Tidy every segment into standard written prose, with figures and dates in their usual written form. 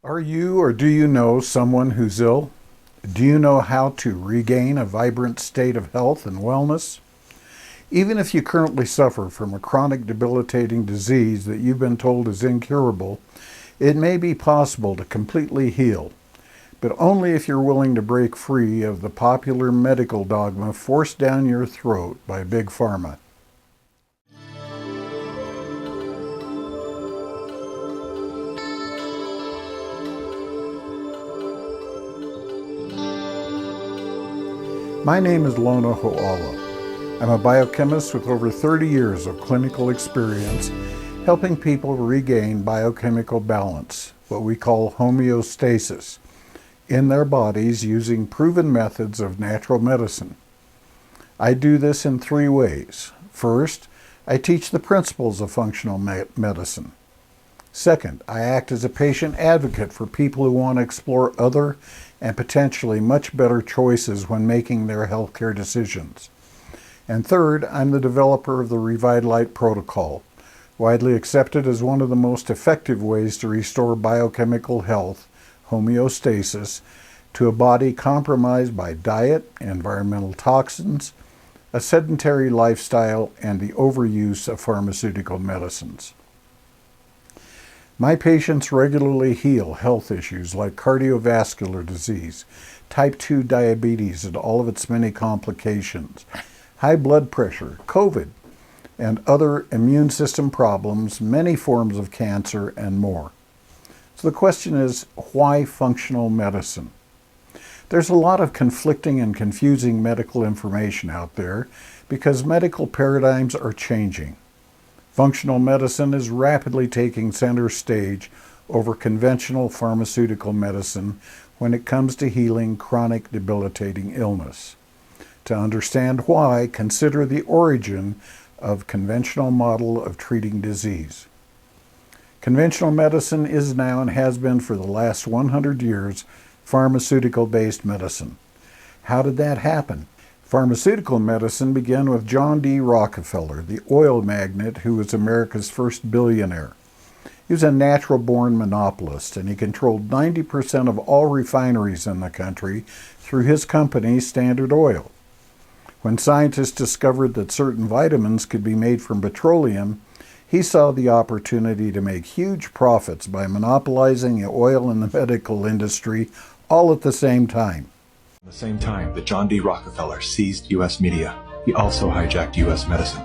Are you or do you know someone who's ill? Do you know how to regain a vibrant state of health and wellness? Even if you currently suffer from a chronic debilitating disease that you've been told is incurable, it may be possible to completely heal, but only if you're willing to break free of the popular medical dogma forced down your throat by Big Pharma. My name is Lono. I'm a biochemist with over 30 years of clinical experience helping people regain biochemical balance, what we call homeostasis, in their bodies using proven methods of natural medicine. I do this in three ways. First, I teach the principles of functional medicine. Second, I act as a patient advocate for people who want to explore other and potentially much better choices when making their healthcare decisions. And third, I'm the developer of the ReVitaLight Protocol, widely accepted as one of the most effective ways to restore biochemical health, homeostasis, to a body compromised by diet, environmental toxins, a sedentary lifestyle, and the overuse of pharmaceutical medicines. My patients regularly heal health issues like cardiovascular disease, type 2 diabetes and all of its many complications, high blood pressure, COVID, and other immune system problems, many forms of cancer, and more. So the question is, why functional medicine? There's a lot of conflicting and confusing medical information out there because medical paradigms are changing. Functional medicine is rapidly taking center stage over conventional pharmaceutical medicine when it comes to healing chronic debilitating illness. To understand why, consider the origin of conventional model of treating disease. Conventional medicine is now and has been for the last 100 years pharmaceutical-based medicine. How did that happen? Pharmaceutical medicine began with John D. Rockefeller, the oil magnate who was America's first billionaire. He was a natural-born monopolist, and he controlled 90% of all refineries in the country through his company, Standard Oil. When scientists discovered that certain vitamins could be made from petroleum, he saw the opportunity to make huge profits by monopolizing the oil and the medical industry all at the same time. At the same time that John D. Rockefeller seized U.S. media, he also hijacked U.S. medicine.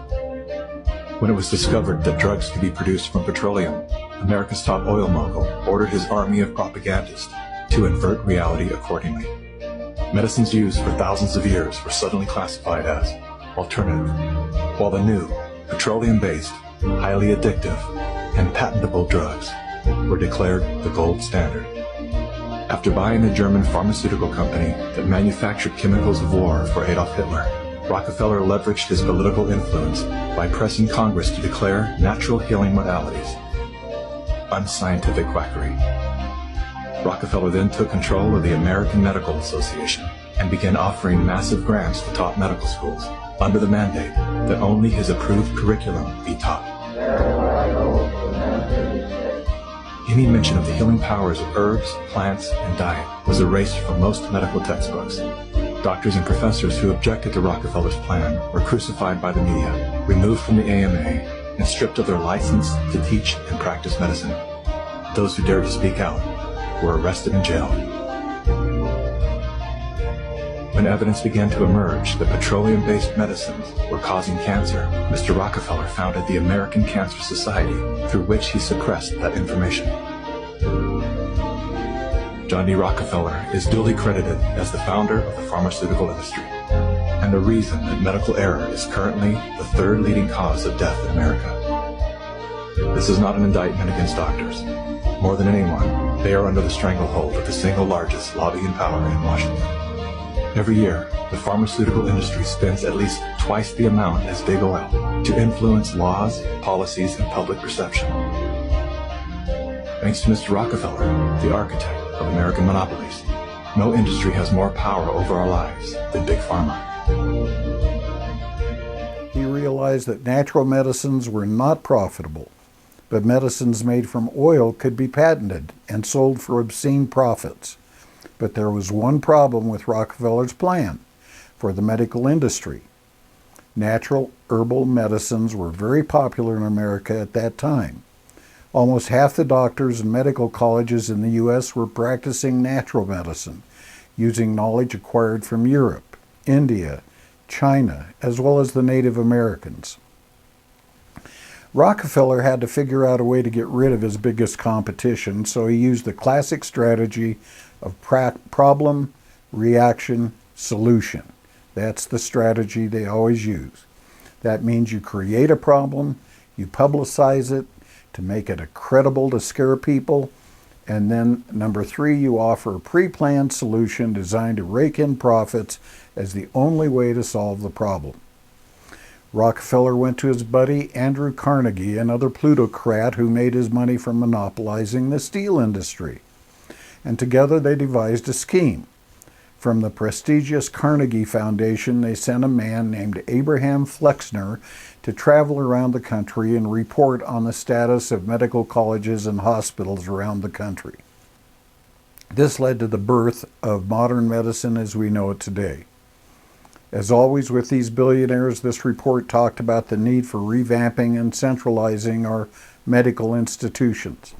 When it was discovered that drugs could be produced from petroleum, America's top oil mogul ordered his army of propagandists to invert reality accordingly. Medicines used for thousands of years were suddenly classified as alternative, while the new, petroleum-based, highly addictive, and patentable drugs were declared the gold standard. After buying a German pharmaceutical company that manufactured chemicals of war for Adolf Hitler, Rockefeller leveraged his political influence by pressing Congress to declare natural healing modalities unscientific quackery. Rockefeller then took control of the American Medical Association and began offering massive grants to top medical schools under the mandate that only his approved curriculum be taught. Any mention of the healing powers of herbs, plants, and diet was erased from most medical textbooks. Doctors and professors who objected to Rockefeller's plan were crucified by the media, removed from the AMA, and stripped of their license to teach and practice medicine. Those who dared to speak out were arrested and jailed. When evidence began to emerge that petroleum-based medicines were causing cancer, Mr. Rockefeller founded the American Cancer Society, through which he suppressed that information. John D. Rockefeller is duly credited as the founder of the pharmaceutical industry, and the reason that medical error is currently the third leading cause of death in America. This is not an indictment against doctors. More than anyone, they are under the stranglehold of the single largest lobbying power in Washington. Every year, the pharmaceutical industry spends at least twice the amount as big oil to influence laws, policies, and public perception. Thanks to Mr. Rockefeller, the architect of American monopolies, no industry has more power over our lives than Big Pharma. He realized that natural medicines were not profitable, but medicines made from oil could be patented and sold for obscene profits. But there was one problem with Rockefeller's plan for the medical industry. Natural herbal medicines were very popular in America at that time. Almost half the doctors and medical colleges in the U.S. were practicing natural medicine, using knowledge acquired from Europe, India, China, as well as the Native Americans. Rockefeller had to figure out a way to get rid of his biggest competition, so he used the classic strategy of problem, reaction, solution. That's the strategy they always use. That means you create a problem, you publicize it to make it credible to scare people, and then number 3, you offer a pre-planned solution designed to rake in profits as the only way to solve the problem. Rockefeller went to his buddy Andrew Carnegie, another plutocrat who made his money from monopolizing the steel industry. And together they devised a scheme. From the prestigious Carnegie Foundation, they sent a man named Abraham Flexner to travel around the country and report on the status of medical colleges and hospitals around the country. This led to the birth of modern medicine as we know it today. As always with these billionaires, this report talked about the need for revamping and centralizing our medical institutions.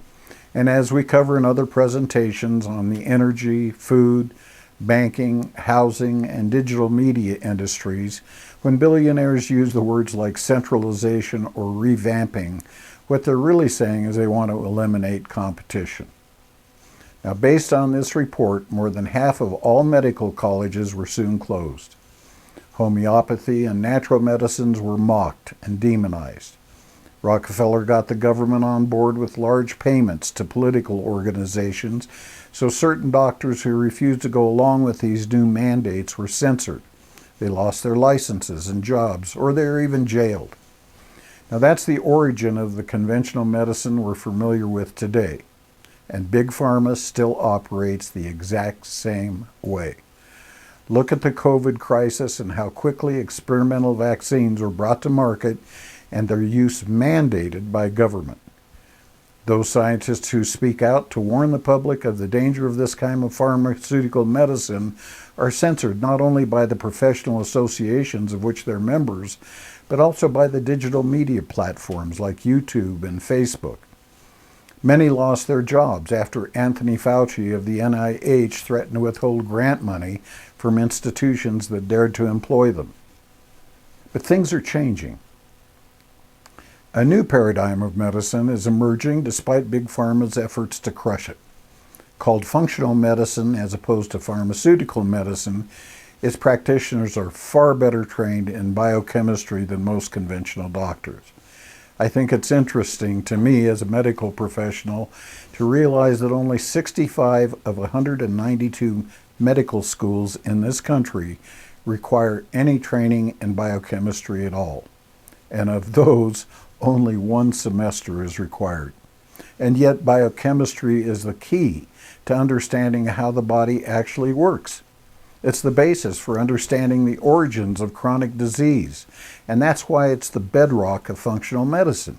And as we cover in other presentations on the energy, food, banking, housing, and digital media industries, when billionaires use the words like centralization or revamping, what they're really saying is they want to eliminate competition. Now, based on this report, more than half of all medical colleges were soon closed. Homeopathy and natural medicines were mocked and demonized. Rockefeller got the government on board with large payments to political organizations, so certain doctors who refused to go along with these new mandates were censored. They lost their licenses and jobs, or they were even jailed. Now that's the origin of the conventional medicine we're familiar with today, and Big Pharma still operates the exact same way. Look at the COVID crisis and how quickly experimental vaccines were brought to market and their use mandated by government. Those scientists who speak out to warn the public of the danger of this kind of pharmaceutical medicine are censored not only by the professional associations of which they're members, but also by the digital media platforms like YouTube and Facebook. Many lost their jobs after Anthony Fauci of the NIH threatened to withhold grant money from institutions that dared to employ them. But things are changing. A new paradigm of medicine is emerging despite Big Pharma's efforts to crush it. Called functional medicine as opposed to pharmaceutical medicine, its practitioners are far better trained in biochemistry than most conventional doctors. I think it's interesting to me as a medical professional to realize that only 65 of 192 medical schools in this country require any training in biochemistry at all. And of those, only 1 semester is required. And yet biochemistry is the key to understanding how the body actually works. It's the basis for understanding the origins of chronic disease, and that's why it's the bedrock of functional medicine.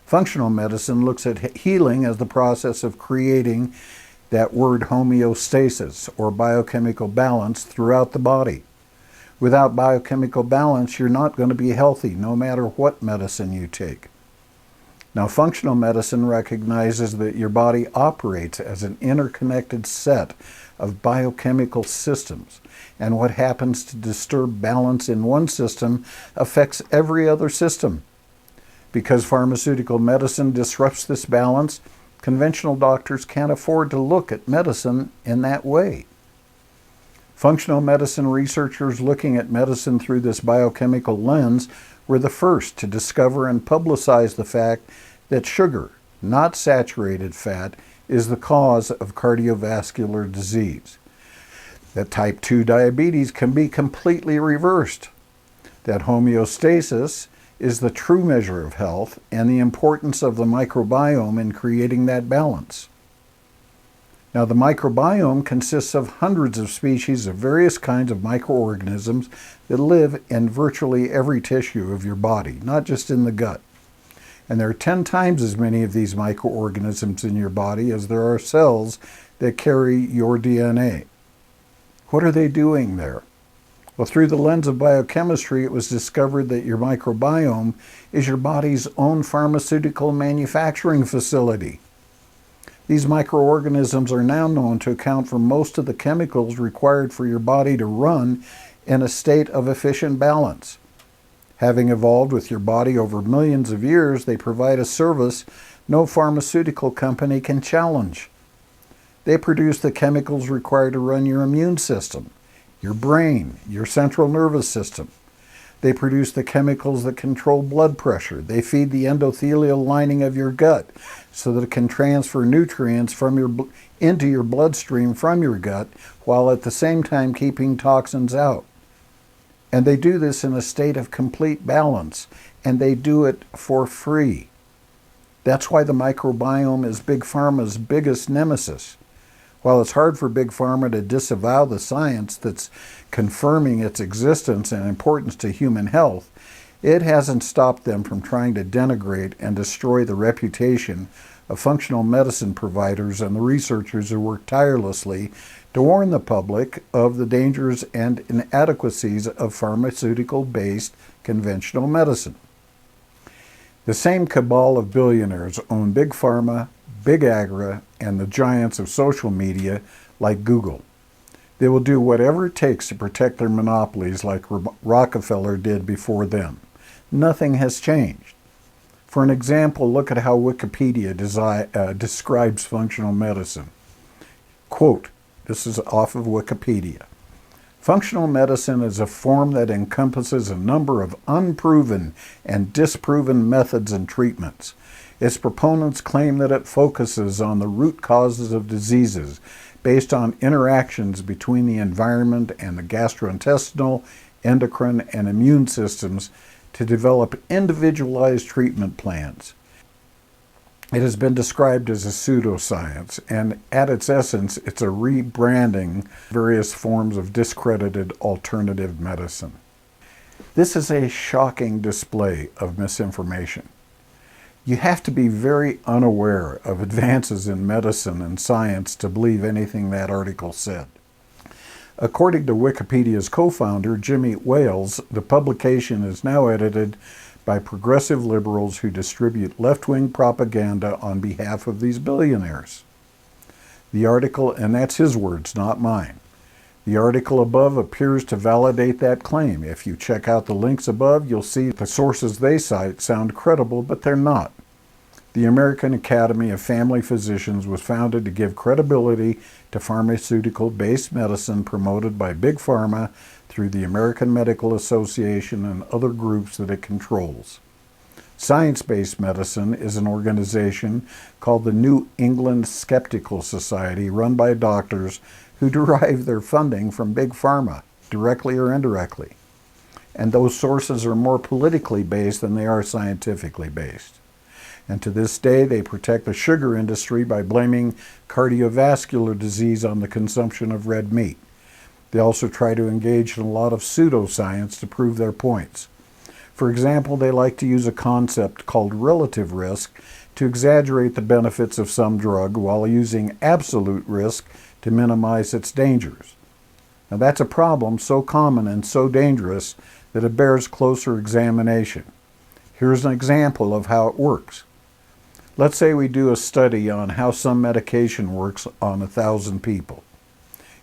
Functional medicine looks at healing as the process of creating that word homeostasis, or biochemical balance, throughout the body. Without biochemical balance, you're not going to be healthy, no matter what medicine you take. Now, functional medicine recognizes that your body operates as an interconnected set of biochemical systems, and what happens to disturb balance in one system affects every other system. Because pharmaceutical medicine disrupts this balance, conventional doctors can't afford to look at medicine in that way. Functional medicine researchers looking at medicine through this biochemical lens were the first to discover and publicize the fact that sugar, not saturated fat, is the cause of cardiovascular disease. That type 2 diabetes can be completely reversed. That homeostasis is the true measure of health and the importance of the microbiome in creating that balance. Now, the microbiome consists of hundreds of species of various kinds of microorganisms that live in virtually every tissue of your body, not just in the gut. And there are 10 times as many of these microorganisms in your body as there are cells that carry your DNA. What are they doing there? Well, through the lens of biochemistry, it was discovered that your microbiome is your body's own pharmaceutical manufacturing facility. These microorganisms are now known to account for most of the chemicals required for your body to run in a state of efficient balance. Having evolved with your body over millions of years, they provide a service no pharmaceutical company can challenge. They produce the chemicals required to run your immune system, your brain, your central nervous system. They produce the chemicals that control blood pressure. They feed the endothelial lining of your gut so that it can transfer nutrients into your bloodstream from your gut, while at the same time keeping toxins out. And they do this in a state of complete balance, and they do it for free. That's why the microbiome is Big Pharma's biggest nemesis. While it's hard for Big Pharma to disavow the science that's confirming its existence and importance to human health, it hasn't stopped them from trying to denigrate and destroy the reputation of functional medicine providers and the researchers who work tirelessly to warn the public of the dangers and inadequacies of pharmaceutical-based conventional medicine. The same cabal of billionaires own Big Pharma, Big Agra, and the giants of social media like Google. They will do whatever it takes to protect their monopolies like Rockefeller did before them. Nothing has changed. For an example, look at how Wikipedia describes functional medicine. Quote, this is off of Wikipedia. Functional medicine is a form that encompasses a number of unproven and disproven methods and treatments. Its proponents claim that it focuses on the root causes of diseases based on interactions between the environment and the gastrointestinal, endocrine, and immune systems to develop individualized treatment plans. It has been described as a pseudoscience, and at its essence, it's a rebranding various forms of discredited alternative medicine. This is a shocking display of misinformation. You have to be very unaware of advances in medicine and science to believe anything that article said. According to Wikipedia's co-founder, Jimmy Wales, the publication is now edited by progressive liberals who distribute left-wing propaganda on behalf of these billionaires. The article, and that's his words, not mine. The article above appears to validate that claim. If you check out the links above, you'll see the sources they cite sound credible, but they're not. The American Academy of Family Physicians was founded to give credibility to pharmaceutical-based medicine promoted by Big Pharma through the American Medical Association and other groups that it controls. Science-based medicine is an organization called the New England Skeptical Society, run by doctors who derive their funding from Big Pharma, directly or indirectly. And those sources are more politically based than they are scientifically based. And to this day, they protect the sugar industry by blaming cardiovascular disease on the consumption of red meat. They also try to engage in a lot of pseudoscience to prove their points. For example, they like to use a concept called relative risk to exaggerate the benefits of some drug while using absolute risk to minimize its dangers. Now that's a problem so common and so dangerous that it bears closer examination. Here's an example of how it works. Let's say we do a study on how some medication works on 1,000 people.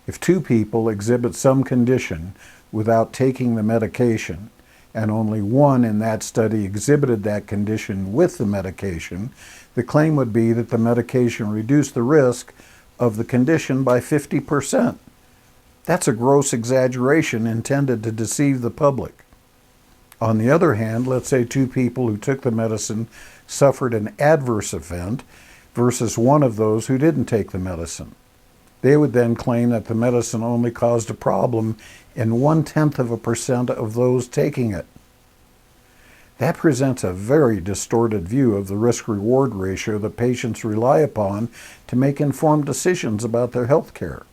If 2 people exhibit some condition without taking the medication, and only 1 in that study exhibited that condition with the medication, the claim would be that the medication reduced the risk of the condition by 50%. That's a gross exaggeration intended to deceive the public. On the other hand, let's say 2 people who took the medicine suffered an adverse event versus 1 of those who didn't take the medicine. They would then claim that the medicine only caused a problem in 0.1% of those taking it. That presents a very distorted view of the risk-reward ratio that patients rely upon to make informed decisions about their health care.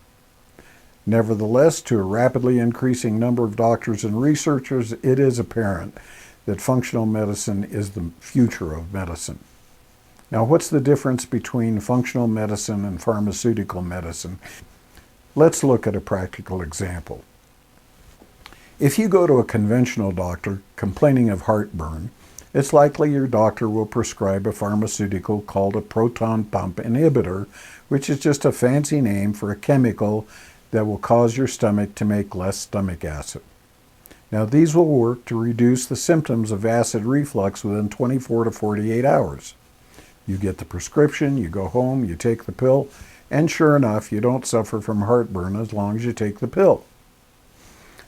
Nevertheless, to a rapidly increasing number of doctors and researchers, it is apparent that functional medicine is the future of medicine. Now, what's the difference between functional medicine and pharmaceutical medicine? Let's look at a practical example. If you go to a conventional doctor complaining of heartburn, it's likely your doctor will prescribe a pharmaceutical called a proton pump inhibitor, which is just a fancy name for a chemical that will cause your stomach to make less stomach acid. Now, these will work to reduce the symptoms of acid reflux within 24 to 48 hours. You get the prescription, you go home, you take the pill, and sure enough, you don't suffer from heartburn as long as you take the pill.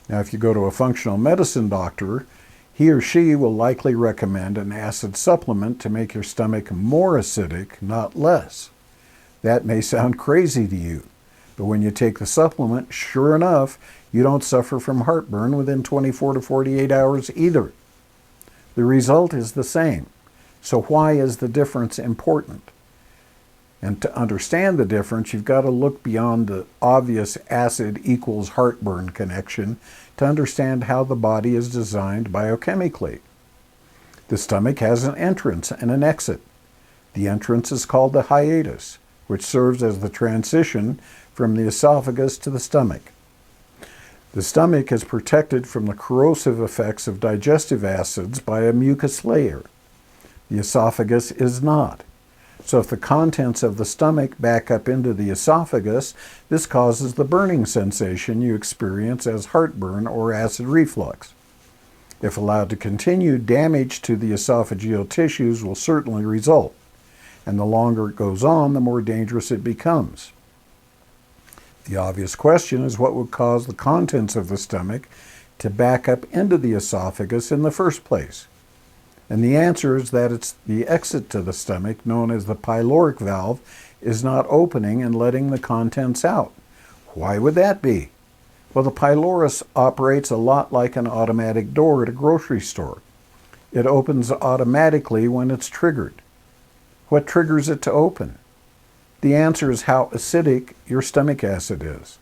Now, if you go to a functional medicine doctor, he or she will likely recommend an acid supplement to make your stomach more acidic, not less. That may sound crazy to you, but when you take the supplement, sure enough, you don't suffer from heartburn within 24 to 48 hours either. The result is the same. So why is the difference important? And to understand the difference, you've got to look beyond the obvious acid equals heartburn connection to understand how the body is designed biochemically. The stomach has an entrance and an exit. The entrance is called the hiatus, which serves as the transition from the esophagus to the stomach. The stomach is protected from the corrosive effects of digestive acids by a mucus layer. The esophagus is not. So if the contents of the stomach back up into the esophagus, this causes the burning sensation you experience as heartburn or acid reflux. If allowed to continue, damage to the esophageal tissues will certainly result. And the longer it goes on, the more dangerous it becomes. The obvious question is what would cause the contents of the stomach to back up into the esophagus in the first place? And the answer is that it's the exit to the stomach, known as the pyloric valve, is not opening and letting the contents out. Why would that be? Well, the pylorus operates a lot like an automatic door at a grocery store. It opens automatically when it's triggered. What triggers it to open? The answer is how acidic your stomach acid is.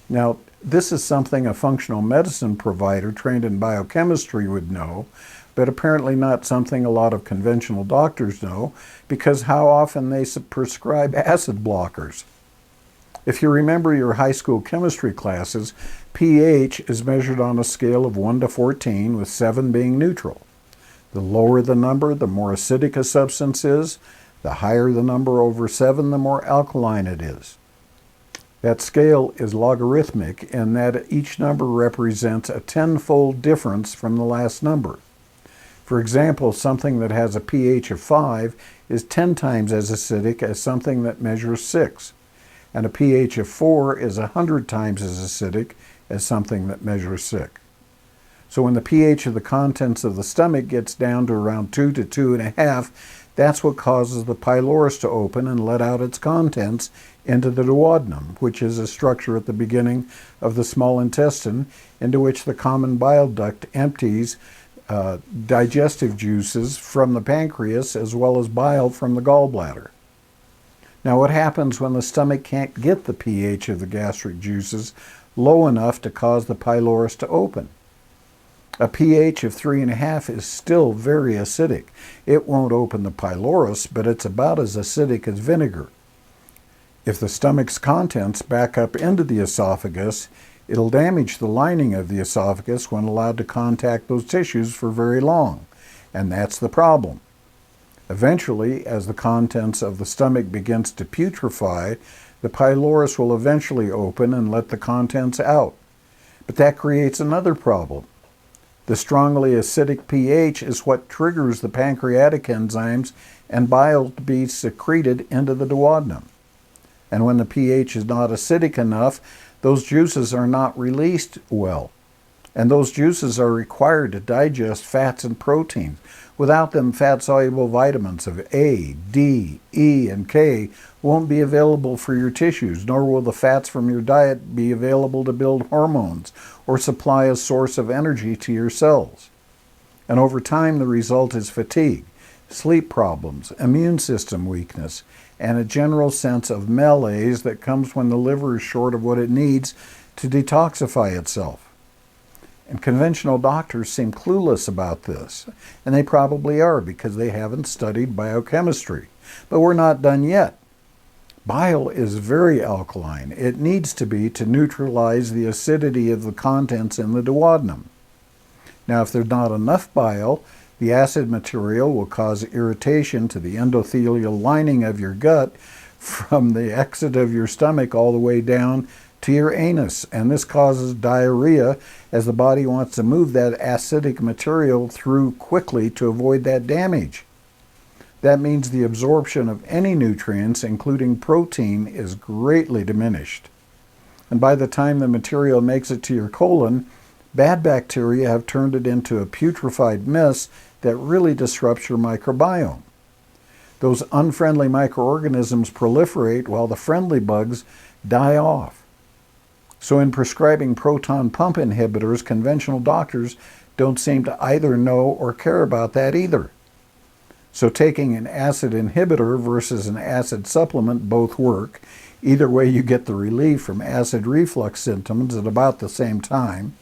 Now, this is something a functional medicine provider trained in biochemistry would know, but apparently not something a lot of conventional doctors know, because how often they prescribe acid blockers. If you remember your high school chemistry classes, pH is measured on a scale of 1 to 14, with 7 being neutral. The lower the number, the more acidic a substance is. The higher the number over 7, the more alkaline it is. That scale is logarithmic in that each number represents a 10-fold difference from the last number. For example, something that has a pH of 5 is 10 times as acidic as something that measures 6, and a pH of 4 is 100 times as acidic as something that measures 6. So when the pH of the contents of the stomach gets down to around 2 to 2.5, that's what causes the pylorus to open and let out its contents into the duodenum, which is a structure at the beginning of the small intestine into which the common bile duct empties digestive juices from the pancreas as well as bile from the gallbladder. Now, what happens when the stomach can't get the pH of the gastric juices low enough to cause the pylorus to open? A pH of 3.5 is still very acidic. It won't open the pylorus, but it's about as acidic as vinegar. If the stomach's contents back up into the esophagus, it'll damage the lining of the esophagus when allowed to contact those tissues for very long, and that's the problem. Eventually, as the contents of the stomach begins to putrefy, the pylorus will eventually open and let the contents out. But that creates another problem. The strongly acidic pH is what triggers the pancreatic enzymes and bile to be secreted into the duodenum. And when the pH is not acidic enough, those juices are not released well. And those juices are required to digest fats and proteins. Without them, fat-soluble vitamins of A, D, E, and K won't be available for your tissues, nor will the fats from your diet be available to build hormones or supply a source of energy to your cells. And over time, the result is fatigue, sleep problems, immune system weakness, and a general sense of malaise that comes when the liver is short of what it needs to detoxify itself. And conventional doctors seem clueless about this, and they probably are because they haven't studied biochemistry. But we're not done yet. Bile is very alkaline. It needs to be to neutralize the acidity of the contents in the duodenum. Now, if there's not enough bile, the acid material will cause irritation to the endothelial lining of your gut from the exit of your stomach all the way down to your anus, and this causes diarrhea as the body wants to move that acidic material through quickly to avoid that damage. That means the absorption of any nutrients, including protein, is greatly diminished. And by the time the material makes it to your colon, bad bacteria have turned it into a putrefied mess that really disrupts your microbiome. Those unfriendly microorganisms proliferate while the friendly bugs die off. So in prescribing proton pump inhibitors, conventional doctors don't seem to either know or care about that either. So taking an acid inhibitor versus an acid supplement both work. Either way, you get the relief from acid reflux symptoms at about the same time.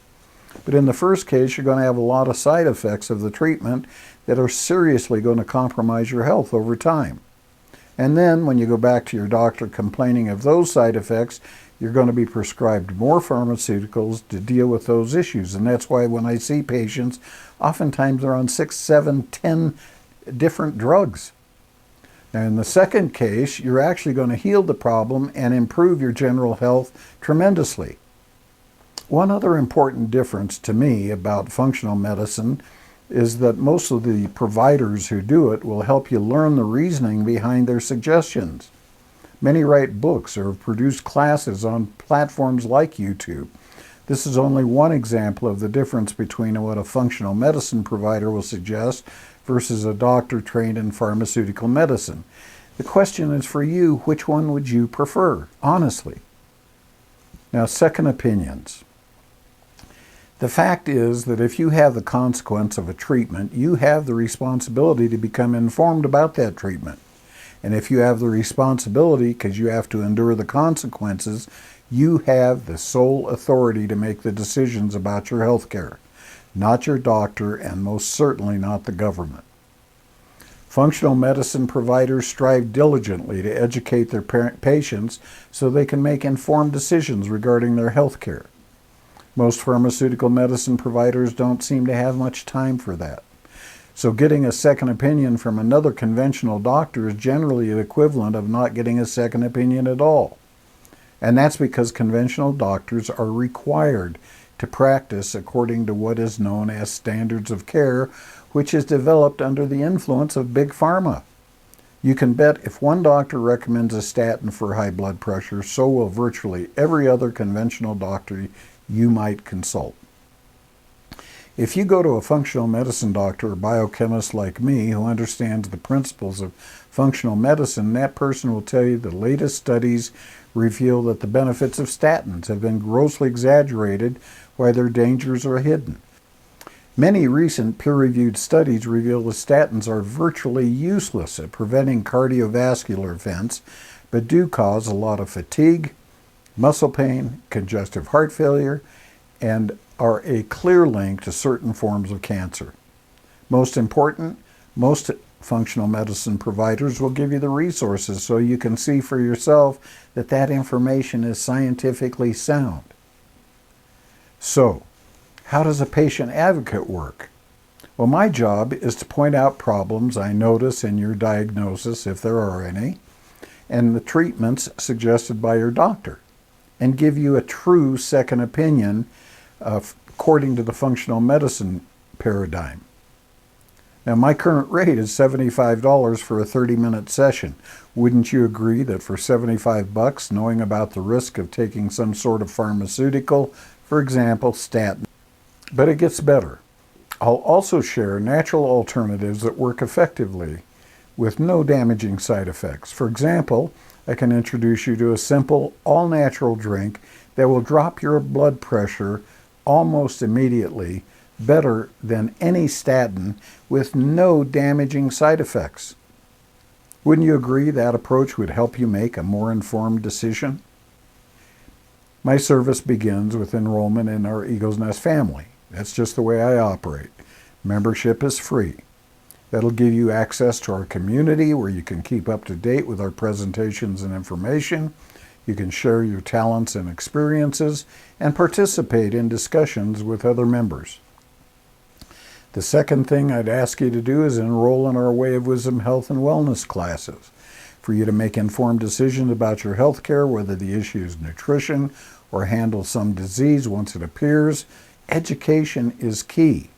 But in the first case, you're going to have a lot of side effects of the treatment that are seriously going to compromise your health over time. And then when you go back to your doctor complaining of those side effects, you're going to be prescribed more pharmaceuticals to deal with those issues. And that's why when I see patients, oftentimes they're on 6, 7, 10 different drugs. Now in the second case, you're actually going to heal the problem and improve your general health tremendously. One other important difference to me about functional medicine is that most of the providers who do it will help you learn the reasoning behind their suggestions. Many write books or have produced classes on platforms like YouTube. This is only one example of the difference between what a functional medicine provider will suggest versus a doctor trained in pharmaceutical medicine. The question is for you, which one would you prefer, honestly? Now, second opinions. The fact is that if you have the consequence of a treatment, you have the responsibility to become informed about that treatment. And if you have the responsibility, because you have to endure the consequences, you have the sole authority to make the decisions about your health care, not your doctor, and most certainly not the government. Functional medicine providers strive diligently to educate their patients so they can make informed decisions regarding their health care. Most pharmaceutical medicine providers don't seem to have much time for that. So getting a second opinion from another conventional doctor is generally the equivalent of not getting a second opinion at all. And that's because conventional doctors are required to practice according to what is known as standards of care, which is developed under the influence of big pharma. You can bet if one doctor recommends a statin for high blood pressure, so will virtually every other conventional doctor you might consult. If you go to a functional medicine doctor or biochemist like me who understands the principles of functional medicine, that person will tell you the latest studies reveal that the benefits of statins have been grossly exaggerated while their dangers are hidden. Many recent peer-reviewed studies reveal that statins are virtually useless at preventing cardiovascular events, but do cause a lot of fatigue, muscle pain, congestive heart failure, and are a clear link to certain forms of cancer. Most important, most functional medicine providers will give you the resources so you can see for yourself that that information is scientifically sound. So, how does a patient advocate work? Well, my job is to point out problems I notice in your diagnosis, if there are any, and the treatments suggested by your doctor, and give you a true second opinion according to the functional medicine paradigm. Now, my current rate is $75 for a 30-minute session. Wouldn't you agree that for $75, knowing about the risk of taking some sort of pharmaceutical, for example, statin? But it gets better. I'll also share natural alternatives that work effectively with no damaging side effects. For example, I can introduce you to a simple, all-natural drink that will drop your blood pressure almost immediately, better than any statin, with no damaging side effects. Wouldn't you agree that approach would help you make a more informed decision? My service begins with enrollment in our Eagle's Nest family. That's just the way I operate. Membership is free. That'll give you access to our community where you can keep up to date with our presentations and information. You can share your talents and experiences and participate in discussions with other members. The second thing I'd ask you to do is enroll in our Way of Wisdom Health and Wellness classes for you to make informed decisions about your health care, whether the issue is nutrition or handle some disease once it appears. Education is key.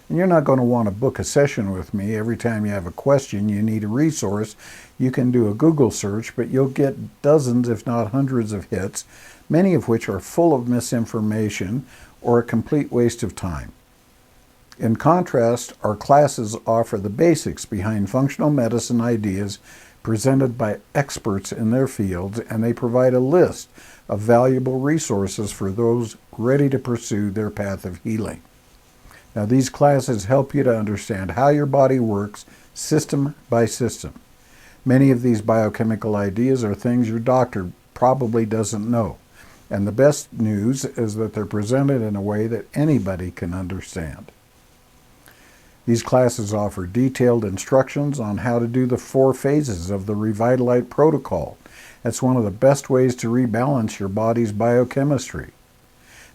And you're not going to want to book a session with me every time you have a question, you need a resource. You can do a Google search, but you'll get dozens, if not hundreds of hits, many of which are full of misinformation or a complete waste of time. In contrast, our classes offer the basics behind functional medicine ideas presented by experts in their fields, and they provide a list of valuable resources for those ready to pursue their path of healing. Now, these classes help you to understand how your body works system by system. Many of these biochemical ideas are things your doctor probably doesn't know. And the best news is that they're presented in a way that anybody can understand. These classes offer detailed instructions on how to do the 4 phases of the ReVitaLight Protocol. That's one of the best ways to rebalance your body's biochemistry.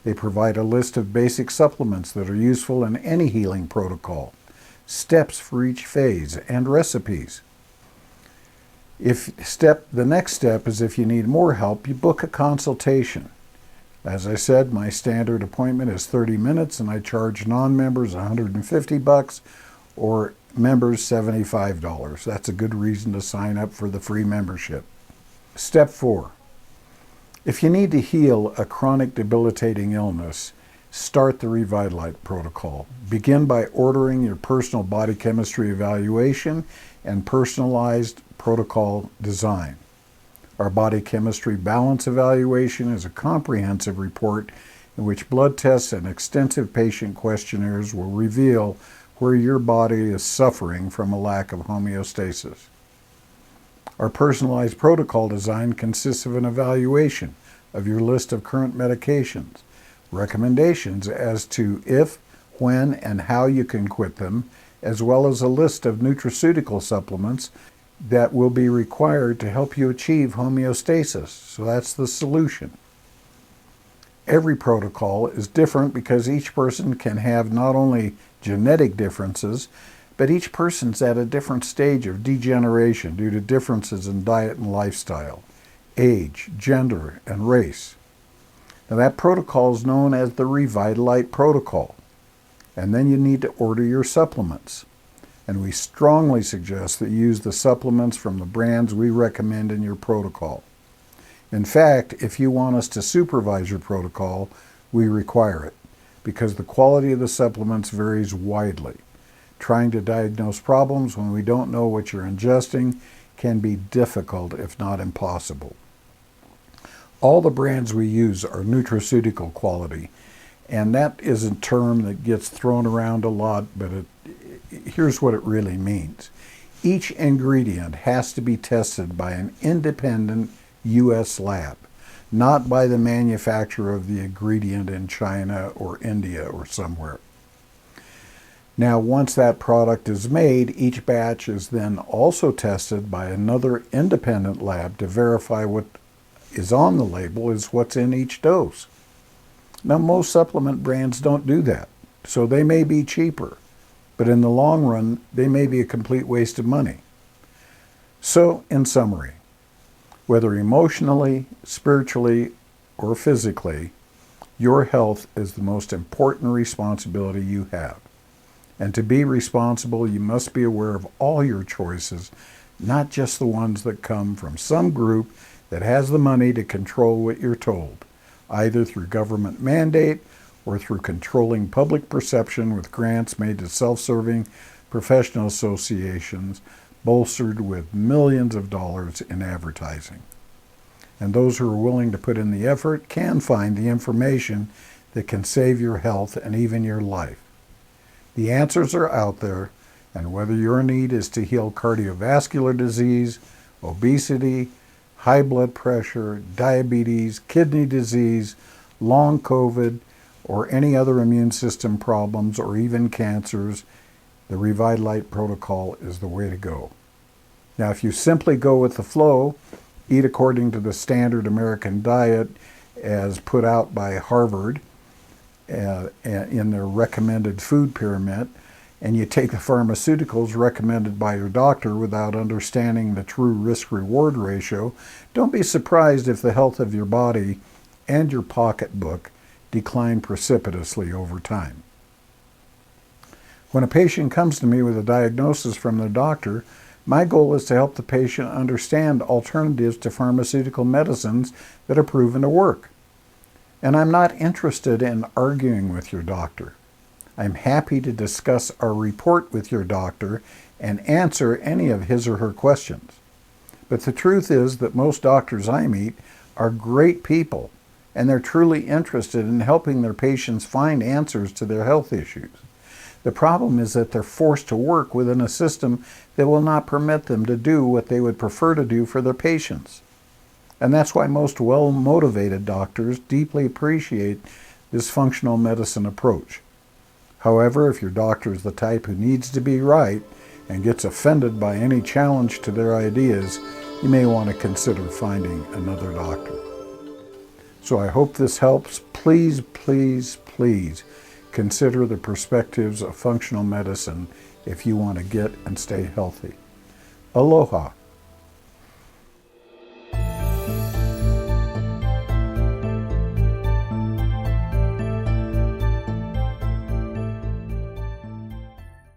They provide a list of basic supplements that are useful in any healing protocol, steps for each phase, and recipes. The next step is if you need more help, you book a consultation. As I said, my standard appointment is 30 minutes, and I charge non-members $150 or members $75. That's a good reason to sign up for the free membership. Step 4. If you need to heal a chronic debilitating illness, start the ReVitaLight Protocol. Begin by ordering your personal body chemistry evaluation and personalized protocol design. Our body chemistry balance evaluation is a comprehensive report in which blood tests and extensive patient questionnaires will reveal where your body is suffering from a lack of homeostasis. Our personalized protocol design consists of an evaluation of your list of current medications, recommendations as to if, when, and how you can quit them, as well as a list of nutraceutical supplements that will be required to help you achieve homeostasis. So that's the solution. Every protocol is different because each person can have not only genetic differences, but each person's at a different stage of degeneration due to differences in diet and lifestyle, age, gender, and race. Now that protocol is known as the ReVitaLight Protocol. And then you need to order your supplements. And we strongly suggest that you use the supplements from the brands we recommend in your protocol. In fact, if you want us to supervise your protocol, we require it, because the quality of the supplements varies widely. Trying to diagnose problems when we don't know what you're ingesting can be difficult, if not impossible. All the brands we use are nutraceutical quality, and that is a term that gets thrown around a lot, but here's what it really means. Each ingredient has to be tested by an independent U.S. lab, not by the manufacturer of the ingredient in China or India or somewhere. Now, once that product is made, each batch is then also tested by another independent lab to verify what is on the label is what's in each dose. Now, most supplement brands don't do that, so they may be cheaper, but in the long run, they may be a complete waste of money. So, in summary, whether emotionally, spiritually, or physically, your health is the most important responsibility you have. And to be responsible, you must be aware of all your choices, not just the ones that come from some group that has the money to control what you're told, either through government mandate or through controlling public perception with grants made to self-serving professional associations bolstered with millions of dollars in advertising. And those who are willing to put in the effort can find the information that can save your health and even your life. The answers are out there, and whether your need is to heal cardiovascular disease, obesity, high blood pressure, diabetes, kidney disease, long COVID, or any other immune system problems, or even cancers, the ReVitaLight Protocol is the way to go. Now, if you simply go with the flow, eat according to the standard American diet as put out by Harvard in their recommended food pyramid, and you take the pharmaceuticals recommended by your doctor without understanding the true risk-reward ratio, don't be surprised if the health of your body and your pocketbook decline precipitously over time. When a patient comes to me with a diagnosis from their doctor, my goal is to help the patient understand alternatives to pharmaceutical medicines that are proven to work. And I'm not interested in arguing with your doctor. I'm happy to discuss our report with your doctor and answer any of his or her questions. But the truth is that most doctors I meet are great people, and they're truly interested in helping their patients find answers to their health issues. The problem is that they're forced to work within a system that will not permit them to do what they would prefer to do for their patients. And that's why most well-motivated doctors deeply appreciate this functional medicine approach. However, if your doctor is the type who needs to be right and gets offended by any challenge to their ideas, you may want to consider finding another doctor. So I hope this helps. Please, please, please consider the perspectives of functional medicine if you want to get and stay healthy. Aloha.